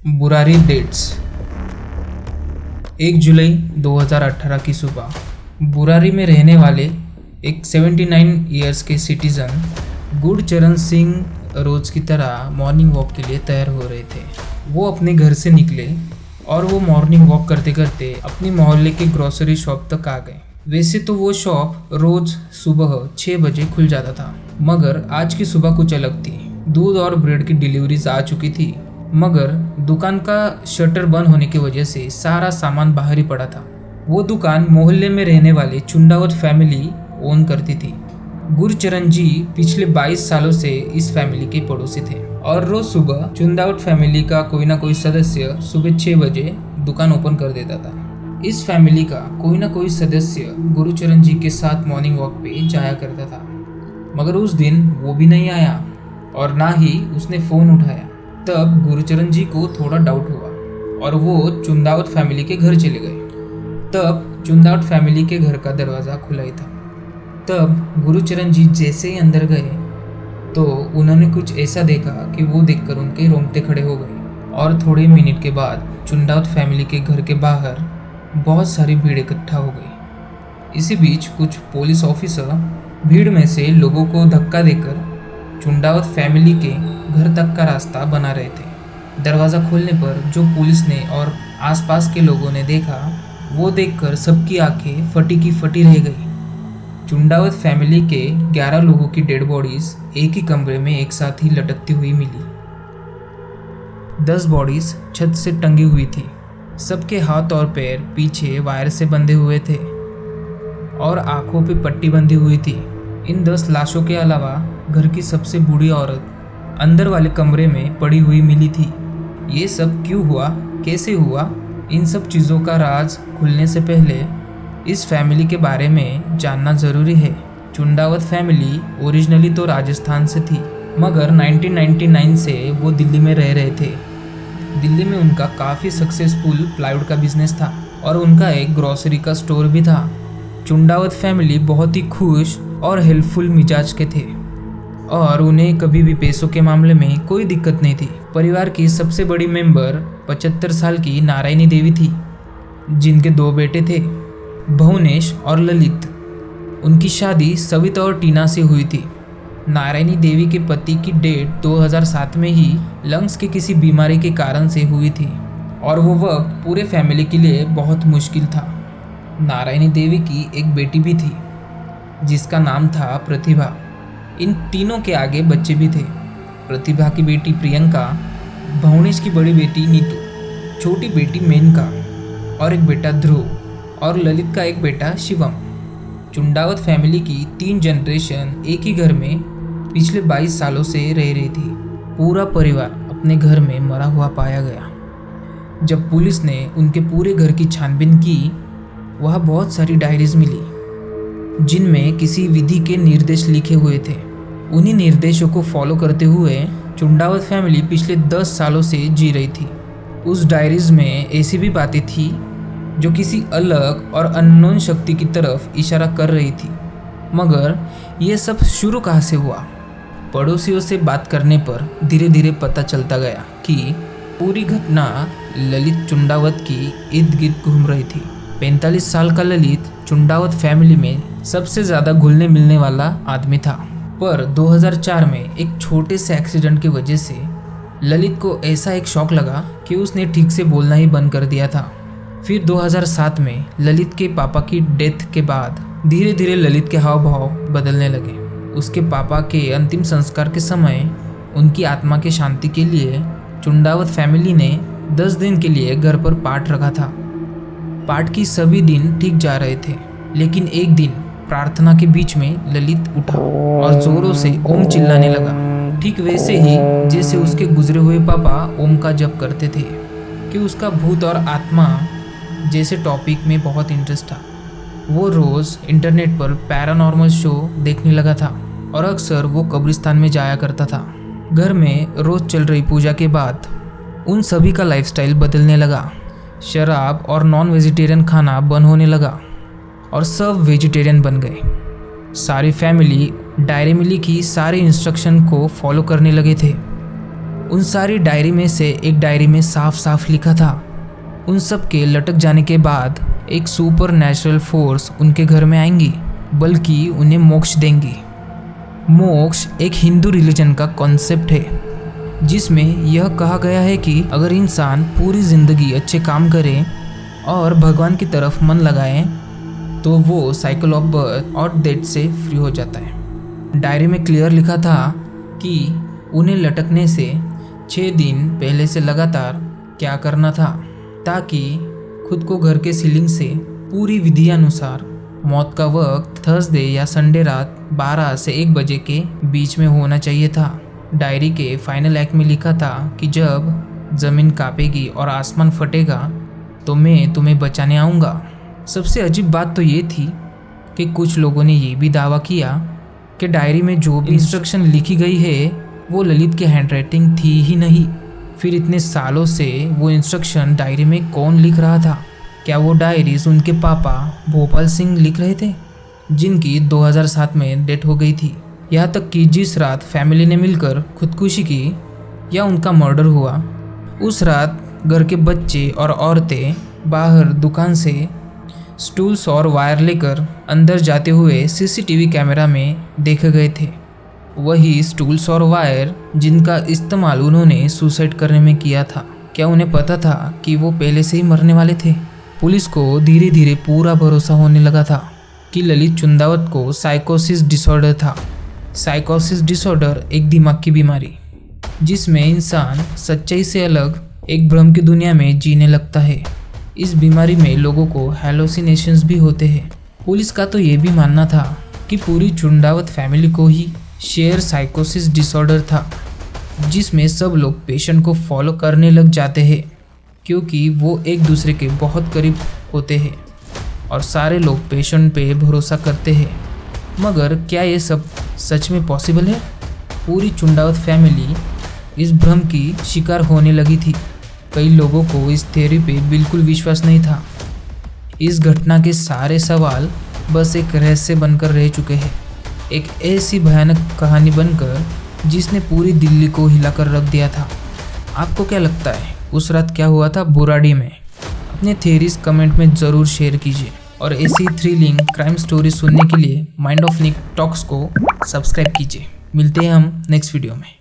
Burari dates 1 जुलाई 2018 की सुबह बुरारी में रहने वाले एक 79 ईयर्स के सिटीज़न गुरचरण सिंह रोज़ की तरह मॉर्निंग वॉक के लिए तैयार हो रहे थे। वो अपने घर से निकले और वो मॉर्निंग वॉक करते करते अपनी मोहल्ले के ग्रोसरी शॉप तक आ गए। वैसे तो वो शॉप रोज़ सुबह 6 बजे खुल जाता था, मगर आज की सुबह कुछ अलग थी। दूध और ब्रेड की डिलीवरीज आ चुकी थी, मगर दुकान का शटर बंद होने की वजह से सारा सामान बाहर ही पड़ा था। वो दुकान मोहल्ले में रहने वाले चुंडावत फैमिली ओन करती थी। गुरचरण जी पिछले 22 सालों से इस फैमिली के पड़ोसी थे और रोज सुबह चुंडावत फैमिली का कोई ना कोई सदस्य सुबह 6 बजे दुकान ओपन कर देता था। इस फैमिली का कोई ना कोई सदस्य गुरचरण जी के साथ मॉर्निंग वॉक पे जाया करता था, मगर उस दिन वो भी नहीं आया और ना ही उसने फ़ोन उठाया। तब गुरचरण जी को थोड़ा डाउट हुआ और वो चुंडावत फैमिली के घर चले गए। तब चुंडावत फैमिली के घर का दरवाज़ा खुला ही था। तब गुरचरण जी जैसे ही अंदर गए तो उन्होंने कुछ ऐसा देखा कि वो देखकर उनके रोंगटे खड़े हो गए और थोड़े मिनट के बाद चुंडावत फैमिली के घर के बाहर बहुत सारी भीड़ इकट्ठा हो गई। इसी बीच कुछ पुलिस ऑफिसर भीड़ में से लोगों को धक्का देकर चुंडावत फैमिली के घर तक का रास्ता बना रहे थे। दरवाज़ा खोलने पर जो पुलिस ने और आसपास के लोगों ने देखा, वो देखकर सबकी आंखें फटी की फटी रह गई। चुंडावत फैमिली के 11 लोगों की डेड बॉडीज एक ही कमरे में एक साथ ही लटकती हुई मिली। 10 बॉडीज छत से टंगी हुई थी। सबके हाथ और पैर पीछे वायर से बंधे हुए थे और आंखों पे पट्टी बंधी हुई थी। इन 10 लाशों के अलावा घर की सबसे बूढ़ी औरत अंदर वाले कमरे में पड़ी हुई मिली थी। ये सब क्यों हुआ, कैसे हुआ, इन सब चीज़ों का राज खुलने से पहले इस फैमिली के बारे में जानना ज़रूरी है। चुंडावत फैमिली ओरिजिनली तो राजस्थान से थी, मगर 1999 से वो दिल्ली में रह रहे थे। दिल्ली में उनका काफ़ी सक्सेसफुल प्लाईवुड का बिजनेस था और उनका एक ग्रॉसरी का स्टोर भी था। चुंडावत फैमिली बहुत ही खुश और हेल्पफुल मिजाज के थे और उन्हें कभी भी पैसों के मामले में कोई दिक्कत नहीं थी। परिवार की सबसे बड़ी मेंबर 75 साल की नारायणी देवी थी, जिनके 2 बेटे थे, भुवनेश और ललित। उनकी शादी सविता और टीना से हुई थी। नारायणी देवी के पति की डेथ 2007 में ही लंग्स के किसी बीमारी के कारण से हुई थी और वो वक्त पूरे फैमिली के लिए बहुत मुश्किल था। नारायणी देवी की एक बेटी भी थी जिसका नाम था प्रतिभा। इन तीनों के आगे बच्चे भी थे। प्रतिभा की बेटी प्रियंका, भुवनेश की बड़ी बेटी नीतू, छोटी बेटी मेनका और एक बेटा ध्रुव और ललित का एक बेटा शिवम। चुंडावत फैमिली की 3 जनरेशन एक ही घर में पिछले 22 सालों से रह रही थी। पूरा परिवार अपने घर में मरा हुआ पाया गया। जब पुलिस ने उनके पूरे घर की छानबीन की, वहाँ बहुत सारी डायरीज मिली जिनमें किसी विधि के निर्देश लिखे हुए थे। उन्हीं निर्देशों को फॉलो करते हुए चुंडावत फैमिली पिछले 10 सालों से जी रही थी। उस डायरीज में ऐसी भी बातें थी जो किसी अलग और अननोन शक्ति की तरफ इशारा कर रही थी, मगर ये सब शुरू कहाँ से हुआ? पड़ोसियों से बात करने पर धीरे धीरे पता चलता गया कि पूरी घटना ललित चुंडावत की इर्द गिर्द घूम रही थी। 45 साल का ललित चुंडावत फैमिली में सबसे ज़्यादा घुलने मिलने वाला आदमी था, पर 2004 में एक छोटे से एक्सीडेंट की वजह से ललित को ऐसा एक शॉक लगा कि उसने ठीक से बोलना ही बंद कर दिया था। फिर 2007 में ललित के पापा की डेथ के बाद धीरे धीरे ललित के हाव भाव बदलने लगे। उसके पापा के अंतिम संस्कार के समय उनकी आत्मा की शांति के लिए चुंडावत फैमिली ने 10 दिन के लिए घर पर पाठ रखा था। पाठ की सभी दिन ठीक जा रहे थे, लेकिन एक दिन प्रार्थना के बीच में ललित उठा और जोरों से ओम चिल्लाने लगा, ठीक वैसे ही जैसे उसके गुजरे हुए पापा ओम का जप करते थे। कि उसका भूत और आत्मा जैसे टॉपिक में बहुत इंटरेस्ट था। वो रोज़ इंटरनेट पर पैरानॉर्मल शो देखने लगा था और अक्सर वो कब्रिस्तान में जाया करता था। घर में रोज़ चल रही पूजा के बाद उन सभी का लाइफस्टाइल बदलने लगा। शराब और नॉन वेजिटेरियन खाना बंद होने लगा और सब वेजिटेरियन बन गए। सारी फैमिली डायरी में लिखी सारे इंस्ट्रक्शन को फॉलो करने लगे थे। उन सारी डायरी में से एक डायरी में साफ साफ लिखा था, उन सब के लटक जाने के बाद एक सुपर नेचुरल फोर्स उनके घर में आएंगी, बल्कि उन्हें मोक्ष देंगी। मोक्ष एक हिंदू रिलीजन का कॉन्सेप्ट है, जिसमें यह कहा गया है कि अगर इंसान पूरी ज़िंदगी अच्छे काम करे और भगवान की तरफ मन लगाए तो वो साइकिल ऑफ बर्थ और डेथ से फ्री हो जाता है। डायरी में क्लियर लिखा था कि उन्हें लटकने से 6 दिन पहले से लगातार क्या करना था, ताकि खुद को घर के सीलिंग से पूरी विधि अनुसार मौत का वक्त थर्सडे या संडे रात 12 से 1 बजे के बीच में होना चाहिए था। डायरी के फाइनल एक्ट में लिखा था कि जब ज़मीन कांपेगी और आसमान फटेगा तो मैं तुम्हें बचाने आऊँगा। सबसे अजीब बात तो ये थी कि कुछ लोगों ने ये भी दावा किया कि डायरी में जो भी इंस्ट्रक्शन लिखी गई है वो ललित की हैंडराइटिंग थी ही नहीं। फिर इतने सालों से वो इंस्ट्रक्शन डायरी में कौन लिख रहा था? क्या वो डायरीज उनके पापा भोपाल सिंह लिख रहे थे, जिनकी 2007 में डेथ हो गई थी? यहाँ तक कि जिस रात फैमिली ने मिलकर खुदकुशी की या उनका मर्डर हुआ, उस रात घर के बच्चे और औरतें बाहर दुकान से स्टूल्स और वायर लेकर अंदर जाते हुए सीसीटीवी कैमरा में देखे गए थे। वही स्टूल्स और वायर जिनका इस्तेमाल उन्होंने सुसाइड करने में किया था। क्या उन्हें पता था कि वो पहले से ही मरने वाले थे? पुलिस को धीरे धीरे पूरा भरोसा होने लगा था कि ललित चुंदावत को साइकोसिस डिसऑर्डर था। साइकोसिस डिसऑर्डर एक दिमाग की बीमारी जिसमें इंसान सच्चाई से अलग एक भ्रम की दुनिया में जीने लगता है। इस बीमारी में लोगों को हैलोसिनेशंस भी होते हैं। पुलिस का तो ये भी मानना था कि पूरी चुंडावत फैमिली को ही शेयर साइकोसिस डिसऑर्डर था, जिसमें सब लोग पेशेंट को फॉलो करने लग जाते हैं क्योंकि वो एक दूसरे के बहुत करीब होते हैं और सारे लोग पेशेंट पे भरोसा करते हैं। मगर क्या ये सब सच में पॉसिबल है? पूरी चुंडावत फैमिली इस भ्रम की शिकार होने लगी थी। कई लोगों को इस थ्योरी पे बिल्कुल विश्वास नहीं था। इस घटना के सारे सवाल बस एक रहस्य बनकर रह चुके हैं, एक ऐसी भयानक कहानी बनकर जिसने पूरी दिल्ली को हिलाकर रख दिया था। आपको क्या लगता है उस रात क्या हुआ था बुराड़ी में? अपने थ्योरीज कमेंट में ज़रूर शेयर कीजिए और ऐसी थ्रिलिंग क्राइम स्टोरी सुनने के लिए माइंड ऑफ निक टॉक्स को सब्सक्राइब कीजिए। मिलते हैं हम नेक्स्ट वीडियो में।